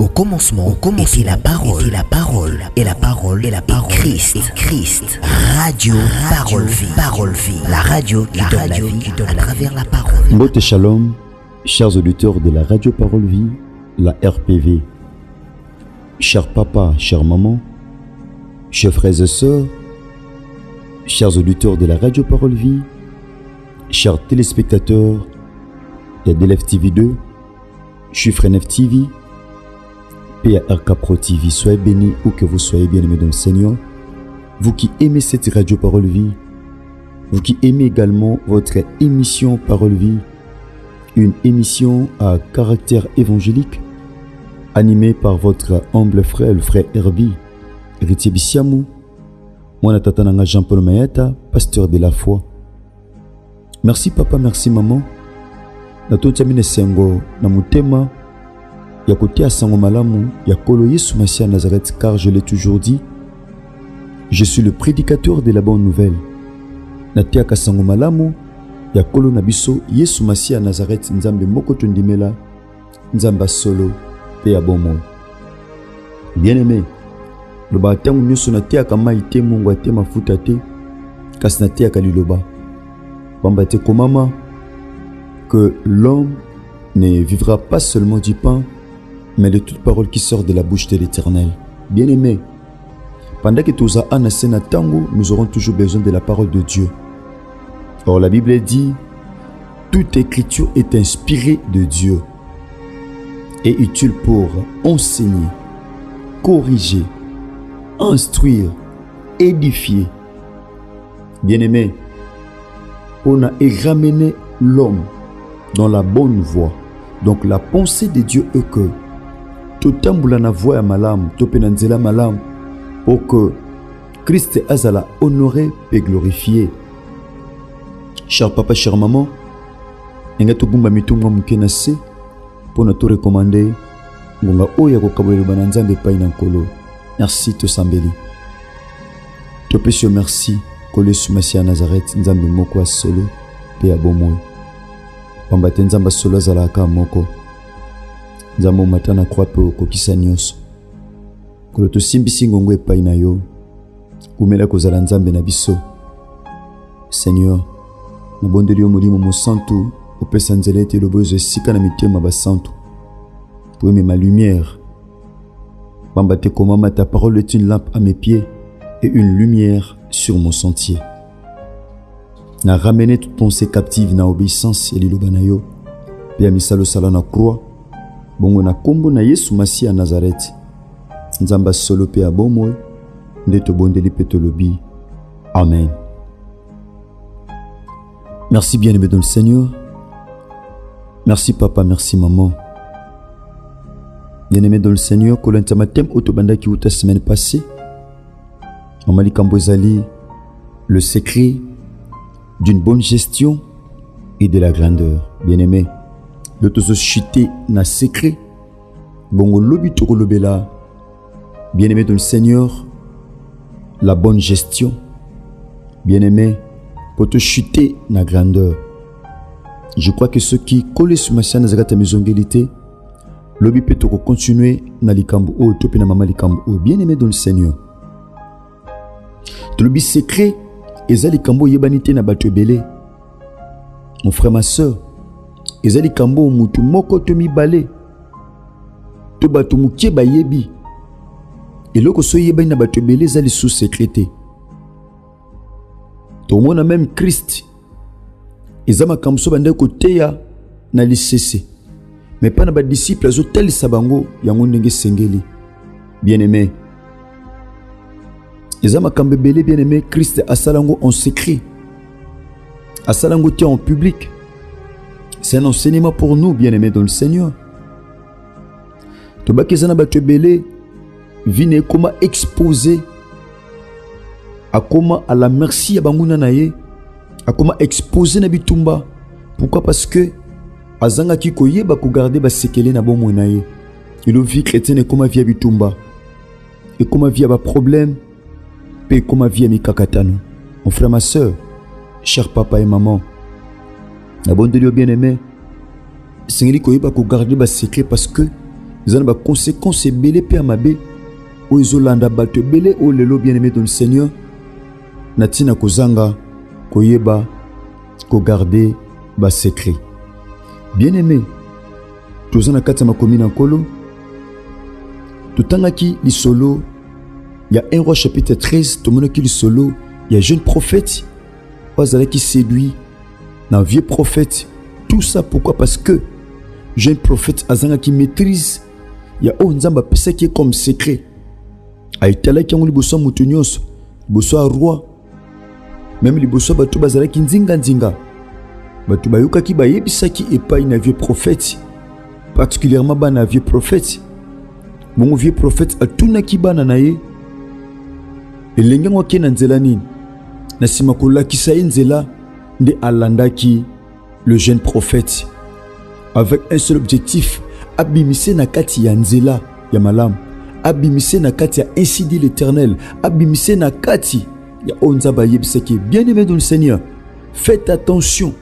Au commencement était la parole, et la parole est Christ. Radio Parole Vie, la radio qui donne la vie à travers la parole. Mbote Shalom, chers auditeurs de la radio Parole Vie, la RPV. Chers papas, chères mamans, chers frères et sœurs, chers auditeurs de la radio Parole Vie, chers téléspectateurs de DLF TV 2, Chiffre NF TV, PARK Pro TV, soyez bénis où que vous soyez bien-aimés dans le Seigneur. Vous qui aimez cette radio Parole Vie, vous qui aimez également votre émission Parole Vie, une émission à caractère évangélique, animée par votre humble frère, le frère Herbie, héritier Bissiamou, moi Natatananga Jean-Paul Mayata, pasteur de la foi. Merci papa, merci maman. Natotsamine sengo na mutema ya kotia sango malamu ya kolo Yesu Masia Nazareth, car je l'ai toujours dit, je suis le prédicateur de la bonne nouvelle. Natia kasango malamu ya kolo nabiso Yesu Masia Nazareth, nzambe moko tondimela, nzamba solo pe ya bomo. Bien-aimé, le batangu nyoso natia kama ite mungu ate mafuta te, kasi natia kaliloba. Bamba te komama que l'homme ne vivra pas seulement du pain, mais de toute parole qui sort de la bouche de l'Éternel. Bien-aimé, pendant que tous à tango, nous aurons toujours besoin de la parole de Dieu. Or la Bible dit, toute écriture est inspirée de Dieu et utile pour enseigner, corriger, instruire, édifier. Bien-aimé, on a ramené l'homme dans la bonne voie. Donc la pensée de Dieu est que tout tambula na voie ya malam, to penanzela malam, pour que Christ azala honoré et glorifié. Cher papa, chère maman, nga to bumba mitumwa mukena se pour na to recommander ngonga oya ko kabwele bananzambe pa ina nkolo. Merci to sambeli. To pesi merci kole Masia Nazareth, nzambe moko solo pe ya bomoy. Pambate nzamba solo azalaka moko. Nzambo matana croix pe okokisa nyonso. Kolo to simbisi ngongo epai na yo. Kumela kozala nzambe na biso. Seigneur, na bondeli yo molimo mosantu, opesa nzela ete lobozo esika na mitema basantu. Pour aimer ma lumière. Pambate komama, ta parole est une lampe à mes pieds et une lumière sur mon sentier. Na ramené toute pensée captive na obéissance et l'ilobanayo. Pia misalo sala na croix. Bongo na kombo na Yesu Masia Nazareth. Nzamba solo pe abomo. Ndeto bondeli peto lobi. Amen. Merci bien-aimé dans le Seigneur. Merci papa, merci maman. Bien-aimé dans le Seigneur, kolenta matem otobanda ki uta semaine passée. Mamali Kambozali, le secret d'une bonne gestion et de la grandeur. Bien-aimé, le tozo chité na secret. Bongo lobi toko lobela. Bien-aimé dans le Seigneur, la bonne gestion. Bien-aimé, pour te chuter na grandeur. Je crois que ceux qui collent sur ma chaîne Nazareth Maisongelité, lobi peut continuer na likambo o topi na mama likambo o. Bien-aimé dans le Seigneur. Tout le secret ezali kambo yebanité na bato ebele. Mon frère, ma soeur, ezali kambo mutu moko to mibale to bato mukie bayebi eloko so yebani na bato ebele ezali sous secrété. To mona même Christ ezama kamso bande koteya na lisese, mais pas na ba disciples azo telisa bango yango ndenge sengeli. Bien-aimé, ezama kambebele, bien-aimé, Christ asalango en secret, asalango tia en public. C'est un enseignement pour nous, bien-aimés dans le Seigneur. Tobakezana batebele vine comment exposer à comment à la merci à banguna naye, à comment exposer na bitumba. Pourquoi? Parce que azanga ki koyeba ko garder ba sekele na bomo naye. Il vit chrétien comment via bitumba et comment via ba problème. Comment via mi kakatano. Mon frère, ma soeur, cher papa et maman, la bonne de Dieu bien-aimé, Seigneur, il faut garder le secret parce que ezana ba conséquences ebele pe amabe o ezolanda bato ebele o lelo bien-aimé dans le Seigneur na tina kozanga koyeba ko garder ba secret. Bien-aimé, tozana kati makomi na nkolo totangaki lisolo ya 1 Roi chapitre 13 tomonaki lisolo ya jeune prophète qui séduit un vieux prophète. Tout ça pourquoi? Parce que jeune prophète azanga qui maîtrise ya o nzamba pesa qui est comme secret aitala ki ngoli boso mutunyos boso a roi même li boso batu bazala ki nzinga nzinga batu bayuka ki bayebisa ki epai na vieux prophète, particulièrement bana vieux prophète. Mon vieux prophète atuna ki bana na ye elenga ngwaki na nzela nini na sima kolakisa ye nzela nde alandaki le jeune prophète avec un seul objectif, abimise na kati ya nzela ya malamu, abimise na kati ya ainsi dit l'Éternel, abimise na kati ya onzaba yebiseki. Bien-aimé dans le Seigneur, faites attention.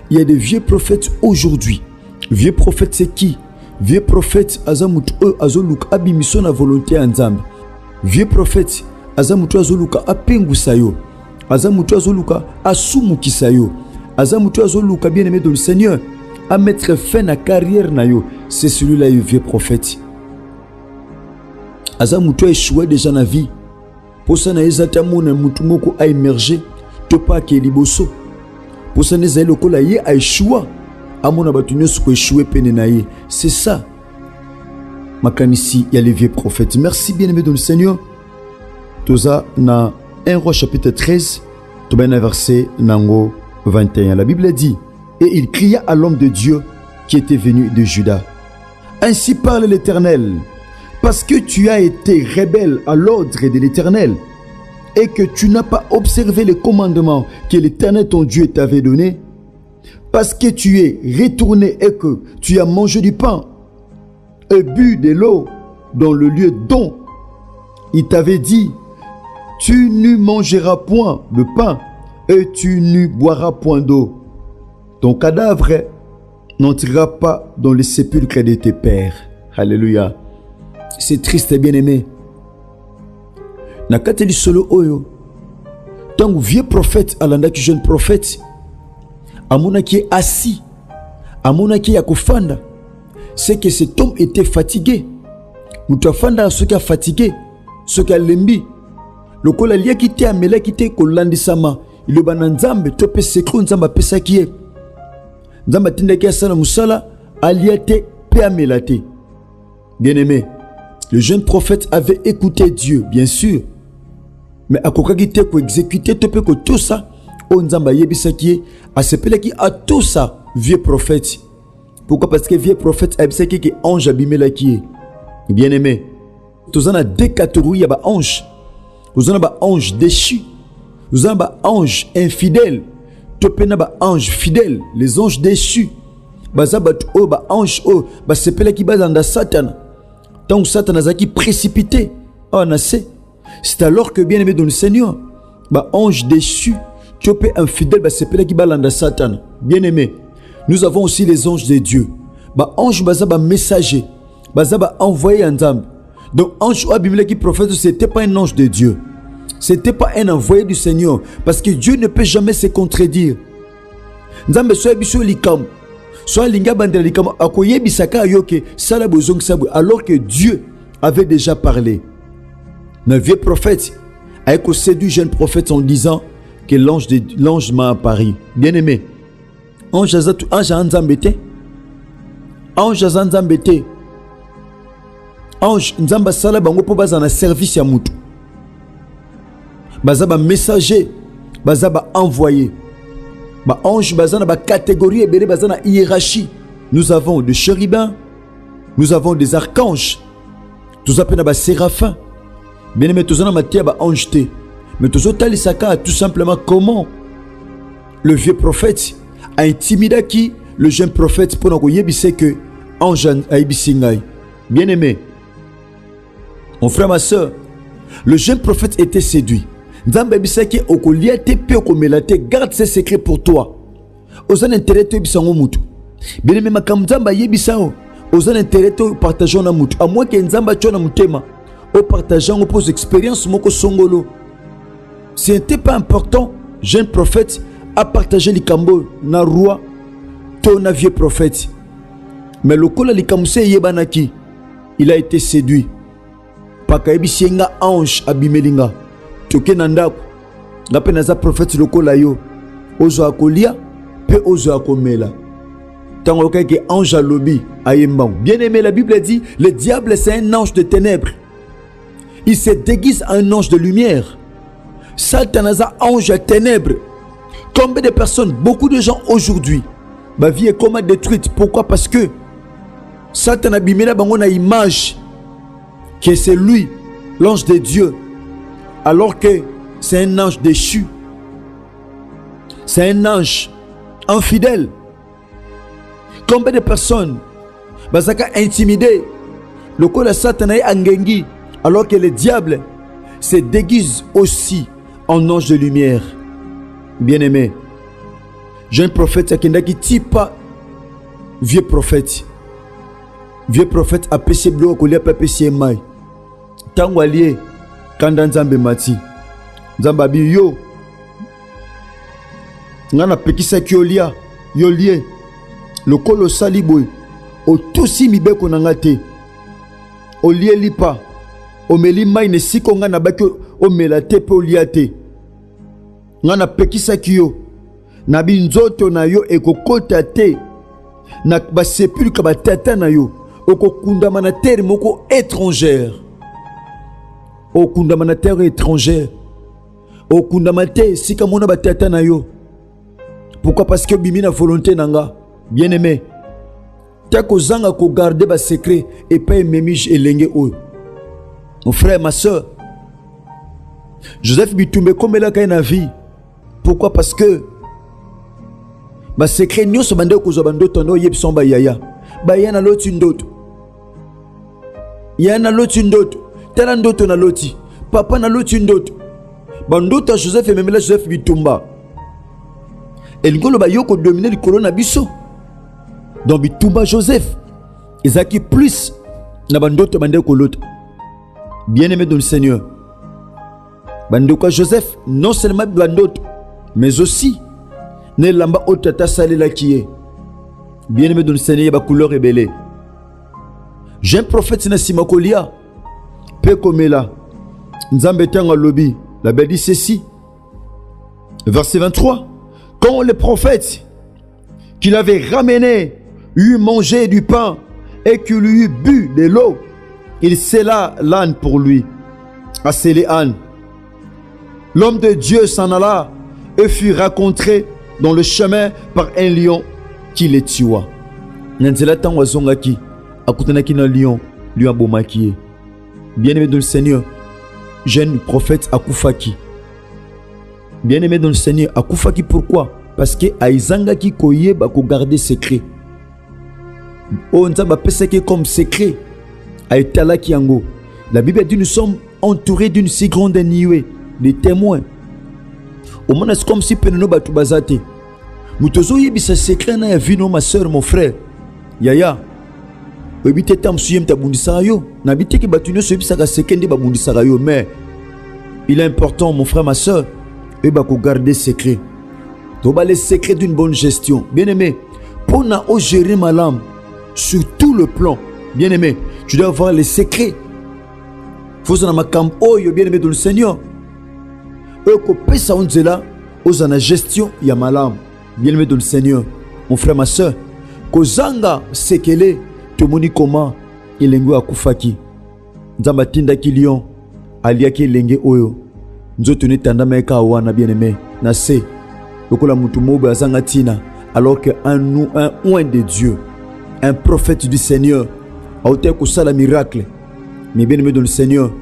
Il y a des vieux prophètes aujourd'hui. Vieux prophète c'est qui? Vieux prophète azamut azoluk abimiso na volonté nzambe. Vieux prophète azamutu azoluka apengusayo, azamutu azoluka asumukisayo, azamutu azoluka bien-aimé dans le Seigneur à mettre fin à carrière nayo. C'est celui-là le vieux prophète. Azamutu a échoué déjà na vie. Pour ça na ezata mona mutu moko a émergé to pa ke liboso. Pour ça na ezali lokola ye a échoué. Amona batu nyonso ko échoué pene na ye. C'est ça. Makanisi ya le vieux prophète. Merci bien-aimé dans le Seigneur. Toza na 1 Roi chapitre 13, to ben verset nango 21. La Bible dit: et il cria à l'homme de Dieu qui était venu de Juda. Ainsi parle l'Éternel, parce que tu as été rebelle à l'ordre de l'Éternel et que tu n'as pas observé les commandements que l'Éternel ton Dieu t'avait donné, parce que tu es retourné et que tu as mangé du pain et bu de l'eau dans le lieu dont il t'avait dit, tu ne mangeras point de pain et tu ne boiras point d'eau. Ton cadavre n'entrera pas dans le sépulcre de tes pères. Alléluia. C'est triste et bien-aimé. Nakateli solo oyo. Tant que vieux prophète alandaki jeune prophète, amona qui est assis, amona qui est akofanda, c'est que cet homme était fatigué. Mutafanda ce qui a fatigué, ce qui a lembi. Le kola liya qui était amela qui était kolandisama, il bananzambe tope sekru nzamba pesa qui est. Nzamba tindaki asala musala aliate pe amelate. Bien-aimé, le jeune prophète avait écouté Dieu, bien sûr. Mais à kokagite ko exécuter tope ko tout ça, o nzamba yebisaki a sepelaki a tout ça vieux prophète. Pourquoi? Parce que vieux prophète a bisaki ki ange abimelaki. Bien-aimé, tous en a deux catégories ya ba ange. Vous en avez ba ange déchu, vous en avez ba ange infidèle. Topena ba ange fidèle, les anges déchus. Bazabat o ba ange o ba sepela ki bazanda Satan. Tant que Satan azaki précipité, on a sait. C'est alors que bien-aimé dans le Seigneur, ba ange déchu, topé infidèle ba sepela ki balanda Satan. Bien-aimé, nous avons aussi les anges de Dieu. Ba ange bazaba messager, bazaba envoyé en Nzambe. Donc ange Abimelech qui prophète, c'était pas un ange de Dieu. C'était pas un envoyé du Seigneur, parce que Dieu ne peut jamais se contredire. Nzambe soit biso likam, soit linga bandela likam akoye bisaka yoke sala bozong sabwe, alors que Dieu avait déjà parlé. Le vieux prophète a séduit jeune prophète en disant que l'ange m'a apparu. Bien-aimé, ange azanzambete, ange azanzambete, ange nzamba sala bango po bazana service ya mutu. Bazaba messager, bazaba envoyé. Ba ange bazana ba catégorie et bazana hiérarchie. Nous avons des chérubins, nous avons des archanges, tous appelés ba séraphins. Bien aimé, tous en matière ba ange té. Mais tous autres lisaka tout simplement comment le vieux prophète a intimidé qui le jeune prophète pour nous yebise que ange a ibisingai. Bien aimé, mon frère, ma soeur, le jeune prophète était séduit. Nzambe bisaki okoliate pe okomelate, garde ses secrets pour toi. Ozana intérêt to bisango mutu. Bien aimé makam nzamba yebisao, Aux intérêts to partageons na mutu. À moins que nzamba chona mutema. Au partageant aux expériences moko songolo. C'était pas important, jeune prophète, à partager les cambo na roi ton vieux prophète. Mais le kola likamuse yebanaki, il a été séduit. Pakaibisenga ange abimelinga. Toke nandaku. Ngapenaza prophète le kola yo. Ozo akolia, pe ozo akomela. Tango keke ange à lobby ayembang. Bien aimé, la Bible dit, le diable c'est un ange de ténèbres. Il se déguise en un ange de lumière. Satan est un ange de ténèbres. Combien de personnes, beaucoup de gens aujourd'hui, ma vie est comment détruite. Pourquoi? Parce que Satan a bimé la image que c'est lui, l'ange de Dieu, alors que c'est un ange déchu. C'est un ange infidèle. Combien de personnes bazaka intimidé le corps de Satan est angengi, alors que le diable se déguise aussi en ange de lumière. Bien-aimé, jeune prophète qui type vieux prophète. Vieux prophète a péché bleu au a péché mai. Tango allié quand Nzambe mati. Nzamba bi yo. Ngana pekisa ki olia yo lié. Le kolo saliboy o tosi mibeko nangate. O lié lipa. O meli mai ne siko ngana baki o melate pe oliate. Ngana pekisa ki yo. Na binzoto na yo ekokota te. Na ba sepulka ba tata na yo. Oko kundamana terre moko étrangère. O kundamana terre étrangère. O kundamana terre sika mona ba tata na yo. Pourquoi? Parce que bimi na volonté nanga. Bien aimé. Tako zanga ko garder ba secret et pas memige elenge o. Mon frère, ma soeur. Joseph Bitumbe comme la kay na vie. Pourquoi? Parce que ba secret nyo so bande ko zo bando tono yeb son ba yaya. Ba yana loti ndoto. Yana loti ndoto. Tela ndoto na loti. Papa na loti ndoto. Bandoto Joseph et même Joseph Bitumba. Et l'ingolo ba yoko dominer le colon na biso. Donc Bitumba Joseph. Ezaki plus na bandoto bande ko l'autre. Bien-aimé dans le Seigneur. Bandoka Joseph non seulement bandoto mais aussi ne lamba otata salela qui est. Bien-aimé dans le Seigneur, ba couleur rebelle. J'ai un prophète na simakolia. Pe komela. Nzambe tanga lobi. La Bible dit ceci. Verset 23. Quand le prophète qu'il avait ramené eut mangé du pain et qu'il eut bu de l'eau, il scella l'âne pour lui. A scellé âne. L'homme de Dieu s'en alla et fut rencontré dans le chemin par un lion qui le tua. Nanzela tan wazongaki akutanaki na lion lui abomaki. Bien-aimé dans le Seigneur, jeune prophète akufaki. Bien-aimé dans le Seigneur, akufaki pourquoi? Parce que aizangaki koyeba ko garder secret. O nzamba peseke comme secret. Aitalaki yango. La Bible dit nous sommes entourés d'une si grande nuée de témoins. Au moins c'est comme si peneno batu bazate. Mutozo yebisa secret na ya vino ma soeur mon frère. Yaya. Obite tam suyem ta bundisa yo. Na biteki batu nyo so yebisa ka secret ndi ba bundisa yo mais il est important mon frère ma soeur et ba ko garder secret. To ba les secrets d'une bonne gestion. Bien-aimé, pour na o gérer ma lame sur tout le plan. Bien-aimé, tu dois avoir les secrets. Faut na makam oyo bien-aimé dans le Seigneur. Eko pesa onzela ozana gestion ya malam. Bien-aimé dans le Seigneur, mon frère, ma soeur, kozanga sekele tomoni comment elengo akufaki. Nzamba tinda ki lion aliaki elenge oyo. Nzoto ne tanda meka wana bien-aimé na se. Lokola mutu mobe azanga tina alors que un oint de Dieu, un prophète du Seigneur a ôté ko sala miracle. Mais bien-aimé dans le Seigneur,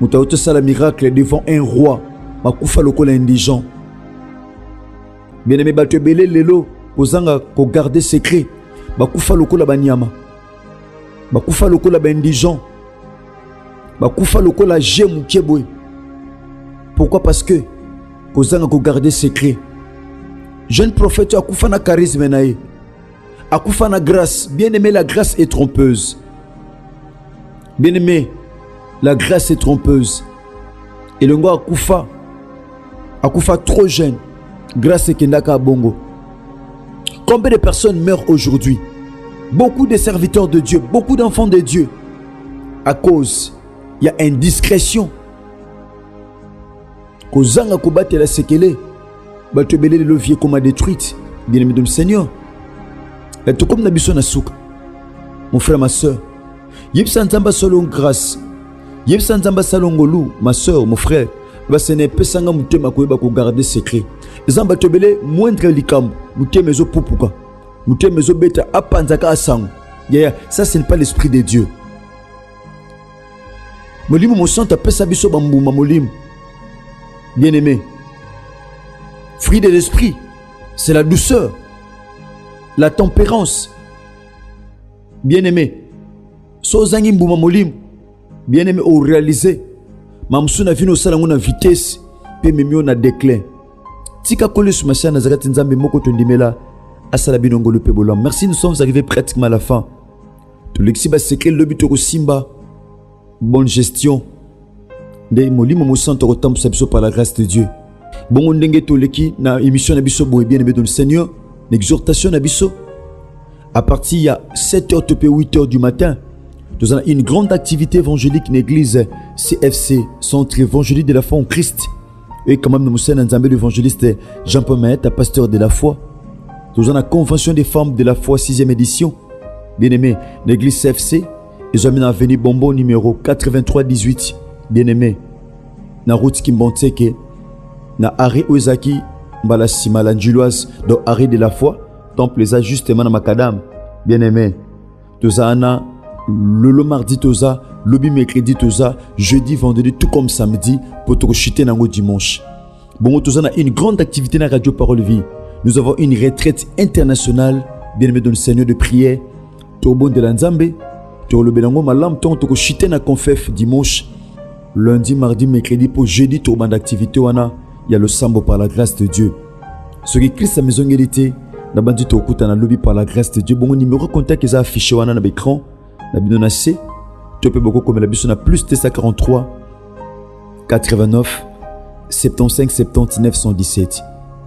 mutu a ôté sala miracle devant un roi, makufa lokola indigent. Bien-aimé, bato ebele lelo kozanga ko garder secret. Bakufa lokola banyama. Bakufa lokola indigent. Bakufa lokola jemu keboy. Pourquoi? Parce que kozanga ko garder secret. Jeune prophète akufa na charisme nae. Akufa na grâce. Bien-aimé, la grâce est trompeuse. Bien-aimé, la grâce est trompeuse. Et le gars Akufa trop jeune. Grâce est Kendaka Bongo. Combien de personnes meurent aujourd'hui? Beaucoup de serviteurs de Dieu, beaucoup d'enfants de Dieu. À cause, il y a indiscrétion. Kozanga Kobate la sekele. Batebele le levier comme a détruite. Bien-aimé de Seigneur. Et tout comme Nabiso Nasuka. Mon frère, ma soeur. Yebsa Nzamba Solon grâce. Yebsa Nzamba Salongolou, ma soeur, mon frère. Ce n'est pas ça que vous garder secret. Zamba Tebele, moindre likam. Mouté mezo pupuka. Mouté mezo beta apanzaka asang. Ça, ce n'est pas l'esprit de Dieu. Molim mo santa pesa biso bambuma molim. Bien-aimé. Fruit de l'esprit, c'est la douceur, la tempérance. Bien-aimé. Sozangi mbuma molim. Bien-aimé, au réaliser. Mamsuna vino salango na vitesse. Pe memio na déclin. Tika kole sur ma chaîne Nazareth Nzambe moko tondimela. Asala binongolo pe bolam. Merci, nous sommes arrivés pratiquement à la fin. Tout l'exiba secret le but au Simba. Bonne gestion. De molimo mo santo rotam sabiso par la grâce de Dieu. Bon ndenge to leki na émission na biso boy bien-aimé dans le Seigneur. L'exhortation na biso. À partir il y a 7h to 8h du matin. Nous avons une grande activité évangélique dans l'église CFC, Centre évangélique de la foi en Christ. Et quand même, nous avons un évangéliste Jean-Paul Maëta, pasteur de la foi. Nous avons la convention des femmes de la foi, 6e édition. Bien-aimé, l'église CFC, ils ont mis dans l'avenue Bonbon numéro 8318. Bien-aimé, dans la route Kimbonteke, dans l'arrêt Oezaki, Mbala Simalanjuloise, dans l'arrêt de la foi, temple les ajustements dans Macadam. Bien-aimé, nous avons le mardi toza, le mercredi toza, jeudi, vendredi, tout comme samedi, pour te chuter dans le dimanche. Bon, toza a une grande activité dans la radio Parole Vie. Nous avons une retraite internationale, bien-aimé dans le Seigneur de prière. Torbon de l'Anzambe, le Belango Malam, ton te chuter dans confef dimanche, lundi, mardi, mercredi, pour jeudi, tourban d'activité, il y a le sambo par la grâce de Dieu. Ce qui Christ sa maison hérité, la bandite au côté dans le lobby par la grâce de Dieu. Bon, numéro contact est affiché dans l'écran. La bidona C, tu peux beaucoup comme la bidona plus T43 89 75 79 117.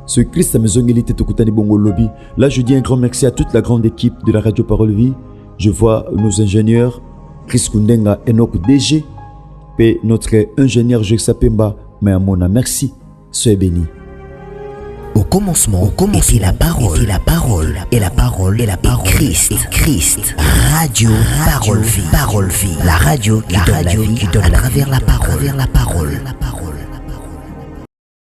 Ce Christ à maison élite te coûte bongo lobby. Là je dis un grand merci à toute la grande équipe de la radio Parole Vie. Je vois nos ingénieurs Chris Kundenga, Enoch DG, et notre ingénieur Jeksa Pemba Mayamona. Merci, soyez bénis. Au commencement, était la parole, et la parole, et la parole, et la parole, Christ, radio, parole vie, la radio qui donne la vie, à travers la parole,